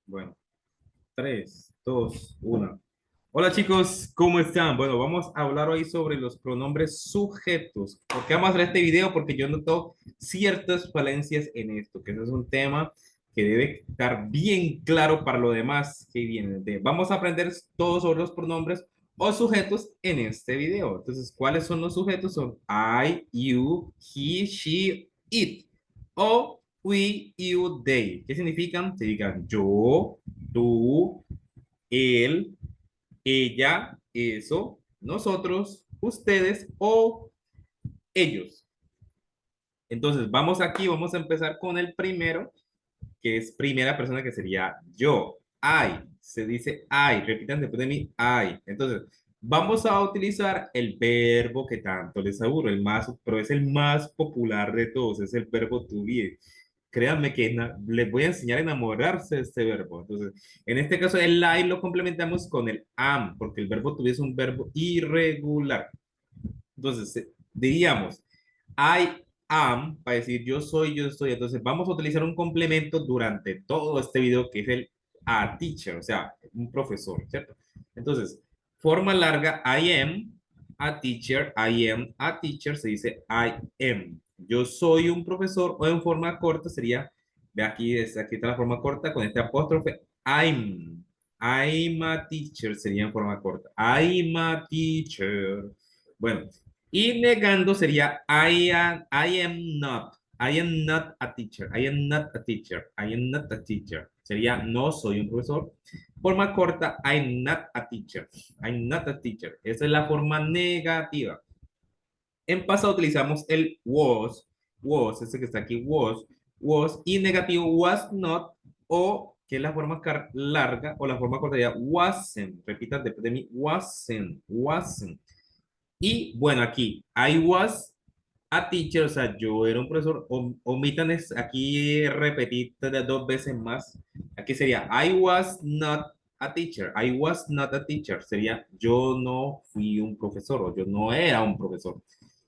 Bueno, 3, 2, 1. Hola chicos, ¿cómo están? Bueno, vamos a hablar hoy sobre los pronombres sujetos. ¿Por qué vamos a hacer este video? Porque yo noto ciertas falencias en esto, que eso es un tema que debe estar bien claro para lo demás que viene. Vamos a aprender todo sobre los pronombres o sujetos en este video. Entonces, ¿cuáles son los sujetos? Son I, you, he, she, it. O we, you, they. ¿Qué significan? Significan yo, tú, él, ella, eso, nosotros, ustedes o ellos. Entonces, vamos aquí, vamos a empezar con el primero, que es primera persona, que sería yo. I, se dice I, repitan después de mí, I. Entonces, vamos a utilizar el verbo que tanto les aburre, el más, pero es el más popular de todos, es el verbo to be. Créanme que les voy a enseñar a enamorarse de este verbo. Entonces, en este caso, el I lo complementamos con el am, porque el verbo to be es un verbo irregular. Entonces, diríamos, I am, para decir yo soy, yo estoy. Entonces, vamos a utilizar un complemento durante todo este video, que es el a teacher, o sea, un profesor, ¿cierto? Entonces, forma larga, I am a teacher, I am a teacher, se dice I am. Yo soy un profesor, o en forma corta sería, ve aquí, aquí está la forma corta con este apóstrofe, I'm. I'm a teacher sería en forma corta. I'm a teacher. Bueno, y negando sería I am not. I am not a teacher. I am not a teacher. I am not a teacher. Sería no soy un profesor. Forma corta, I'm not a teacher. I'm not a teacher. Esa es la forma negativa. En pasado utilizamos el was, ese que está aquí, was, y negativo was not, o que es la forma larga, o la forma corta ya wasn't. Repitan después de mí, wasn't. Y bueno, aquí, I was a teacher, o sea, yo era un profesor. Omitan aquí repetir dos veces más. Aquí sería, I was not a teacher. I was not a teacher. Sería, yo no fui un profesor, o yo no era un profesor.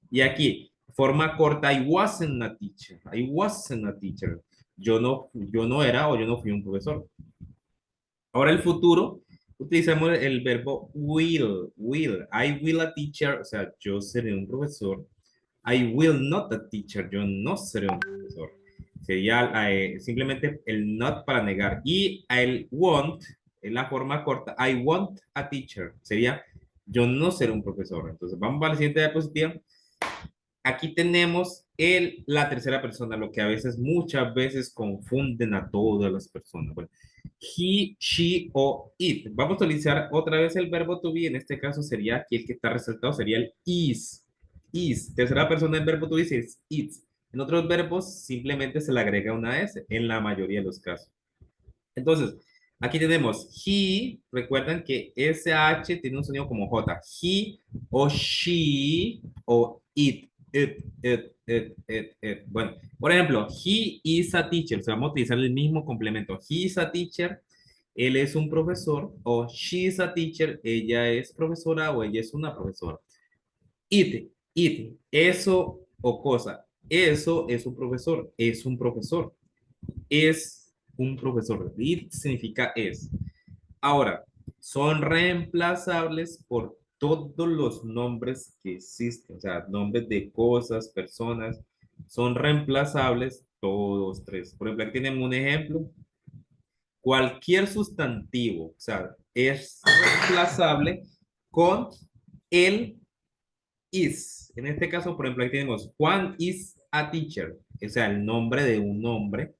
Y aquí, forma corta, I wasn't a teacher. I wasn't a teacher. Yo no era, o yo no fui un profesor. Ahora el futuro, utilizamos el verbo will. I will a teacher, o sea, yo seré un profesor. I will not a teacher, yo no seré un profesor. Sería simplemente el not para negar. Y el won't, en la forma corta, I want a teacher. Sería, yo no seré un profesor. Entonces, vamos a la siguiente diapositiva. Aquí tenemos la tercera persona, lo que a veces, muchas veces confunden a todas las personas. Bueno, he, she o it. Vamos a utilizar otra vez el verbo to be. En este caso sería, aquí el que está resaltado sería el is. Is. Tercera persona del verbo to be es it. En otros verbos simplemente se le agrega una S, en la mayoría de los casos. Entonces, aquí tenemos he. Recuerdan que SH tiene un sonido como J. He o she o it. Bueno, por ejemplo, he is a teacher. O sea, vamos a utilizar el mismo complemento. He is a teacher. Él es un profesor. O she is a teacher. Ella es profesora o ella es una profesora. It. Eso o cosa. Eso es un profesor. Es un profesor. Es un profesor. It significa es. Ahora, son reemplazables por todos los nombres que existen, o sea, nombres de cosas, personas, son reemplazables todos tres. Por ejemplo, aquí tenemos un ejemplo. Cualquier sustantivo, o sea, es reemplazable con el is. En este caso, por ejemplo, aquí tenemos Juan is a teacher, o sea, el nombre de un hombre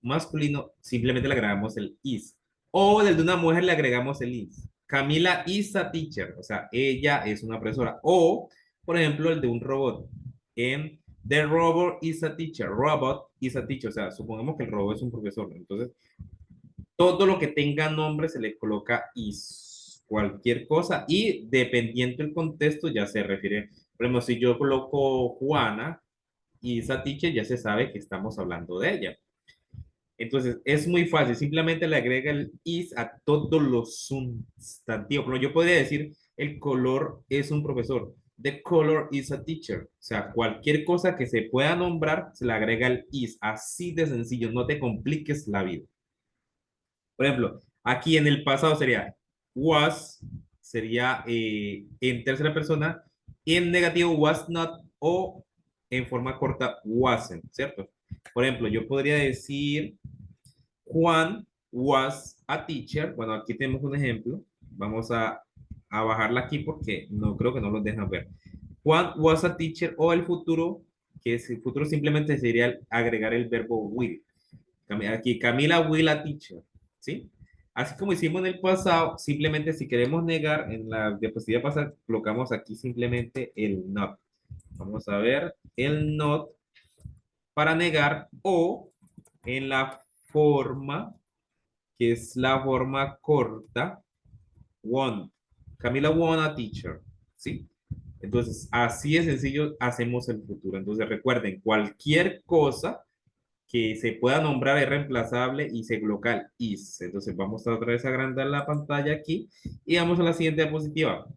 masculino, simplemente le agregamos el is. O del de una mujer le agregamos el is. Camila is a teacher, o sea, ella es una profesora. O, por ejemplo, el de un robot. En The robot is a teacher. Robot is a teacher, o sea, supongamos que el robot es un profesor. Entonces, todo lo que tenga nombre se le coloca is. Cualquier cosa. Y dependiendo del contexto, ya se refiere. Por ejemplo, si yo coloco Juana, is a teacher, ya se sabe que estamos hablando de ella. Entonces, es muy fácil, simplemente le agrega el is a todos los sustantivos. Pero yo podría decir, el color es un profesor. The color is a teacher. O sea, cualquier cosa que se pueda nombrar, se le agrega el is. Así de sencillo, no te compliques la vida. Por ejemplo, aquí en el pasado sería was, sería en tercera persona, y en negativo was not o en forma corta wasn't, ¿cierto? Por ejemplo, yo podría decir Juan was a teacher. Bueno, aquí tenemos un ejemplo. Vamos a bajarla aquí porque no creo que no lo dejan ver. Juan was a teacher o el futuro, que es el futuro simplemente sería agregar el verbo will. Aquí Camila will a teacher, ¿sí? Así como hicimos en el pasado, simplemente si queremos negar en la diapositiva pasada, colocamos aquí simplemente el not. Vamos a ver el not para negar o en la forma que es la forma corta, won. Camila won a teacher, ¿sí? Entonces, así de sencillo hacemos el futuro. Entonces, recuerden, cualquier cosa que se pueda nombrar es reemplazable y se coloca el is. Entonces, vamos a otra vez a agrandar la pantalla aquí y vamos a la siguiente diapositiva.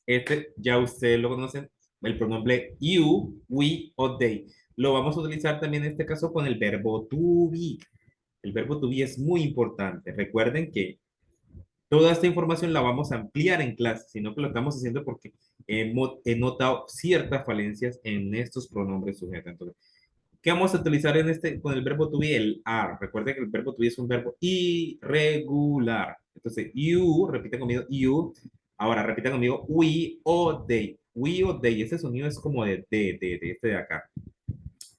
Este ya ustedes lo conocen, el pronombre you, we o they. Lo vamos a utilizar también en este caso con el verbo to be. El verbo to be es muy importante. Recuerden que toda esta información la vamos a ampliar en clase, sino que lo estamos haciendo porque he notado ciertas falencias en estos pronombres sujetos. Entonces, ¿qué vamos a utilizar en este, con el verbo to be? El are. Recuerden que el verbo to be es un verbo irregular. Entonces, you, repite conmigo, you. Ahora, repita conmigo, we o they. We o they. Ese sonido es como de este de acá.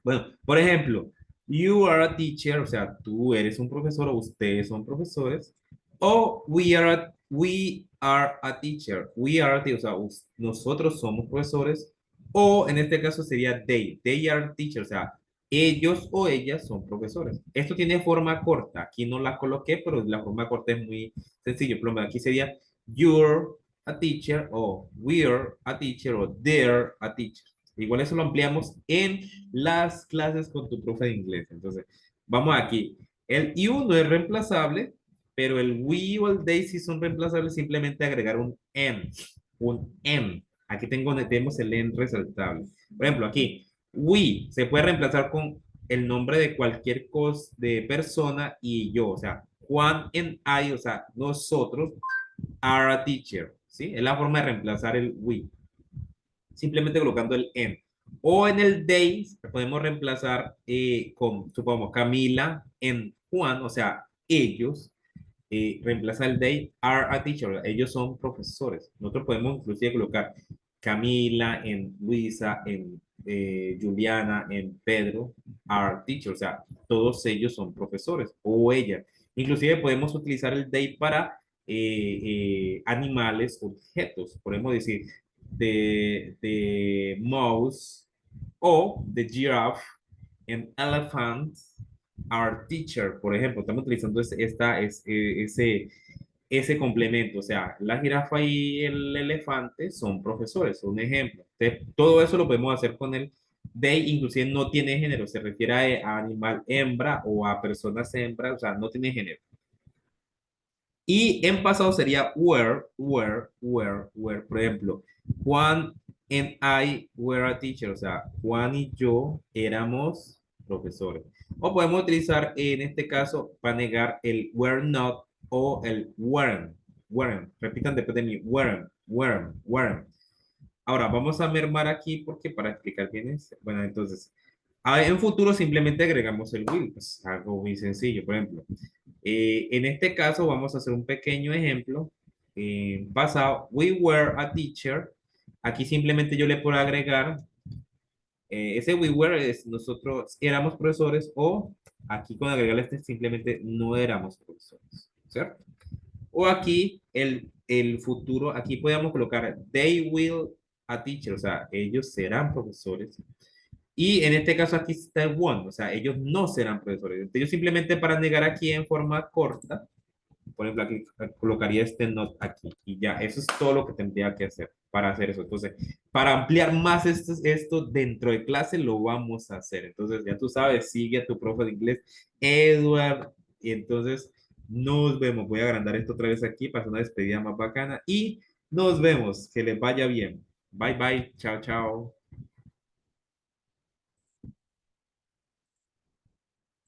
Bueno, por ejemplo, you are a teacher, o sea, tú eres un profesor o ustedes son profesores, o we are a teacher, we are, o sea, nosotros somos profesores, o en este caso sería they are teachers, o sea, ellos o ellas son profesores. Esto tiene forma corta, aquí no la coloqué, pero la forma corta es muy sencillo. Por ejemplo, aquí sería you're a teacher, o we're a teacher, o they're a teacher. Igual eso lo ampliamos en las clases con tu profe de inglés. Entonces, vamos aquí. El you no es reemplazable, pero el we o el they sí son reemplazables, simplemente agregar un m, un m. Aquí tenemos el n resaltable. Por ejemplo, aquí, we se puede reemplazar con el nombre de cualquier cosa, de persona y yo, o sea, Juan and I, o sea, nosotros are a teacher, ¿sí? Es la forma de reemplazar el we simplemente colocando el en. O en el they podemos reemplazar con, supongamos, Camila en Juan, o sea, ellos, reemplaza el they are a teacher, ellos son profesores. Nosotros podemos inclusive colocar Camila en Luisa, en Juliana, en Pedro, are teacher, o sea, todos ellos son profesores, o ella. Inclusive podemos utilizar el they para animales, objetos. Podemos decir, the mouse o the giraffe and elephant are teacher, por ejemplo, estamos utilizando ese complemento, o sea, la jirafa y el elefante son profesores, un ejemplo. Entonces, todo eso lo podemos hacer con el they, inclusive no tiene género, se refiere a animal hembra o a personas hembra, o sea, no tiene género. Y en pasado sería were. Por ejemplo, Juan and I were a teacher. O sea, Juan y yo éramos profesores. O podemos utilizar en este caso para negar el were not o el weren't. Weren't. Repitan después de mí. Weren't. Ahora, vamos a mermar aquí porque para explicar bien es. Bueno, entonces, en futuro simplemente agregamos el will. Pues algo muy sencillo. Por ejemplo, en este caso vamos a hacer un pequeño ejemplo. Pasado, we were a teacher. Aquí simplemente yo le puedo agregar, ese we were es nosotros éramos profesores o aquí con agregarle este simplemente no éramos profesores, ¿cierto? O aquí el futuro, aquí podemos colocar they will a teacher, o sea, ellos serán profesores. Y en este caso aquí está el one, o sea, ellos no serán profesores. Entonces, yo simplemente para negar aquí en forma corta, por ejemplo, aquí colocaría este not aquí y ya, eso es todo lo que tendría que hacer para hacer eso. Entonces, para ampliar más esto dentro de clase, lo vamos a hacer. Entonces, ya tú sabes, sigue a tu profe de inglés, Edward. Y entonces, nos vemos. Voy a agrandar esto otra vez aquí para hacer una despedida más bacana. Y nos vemos. Que les vaya bien. Bye, bye. Chao, chao.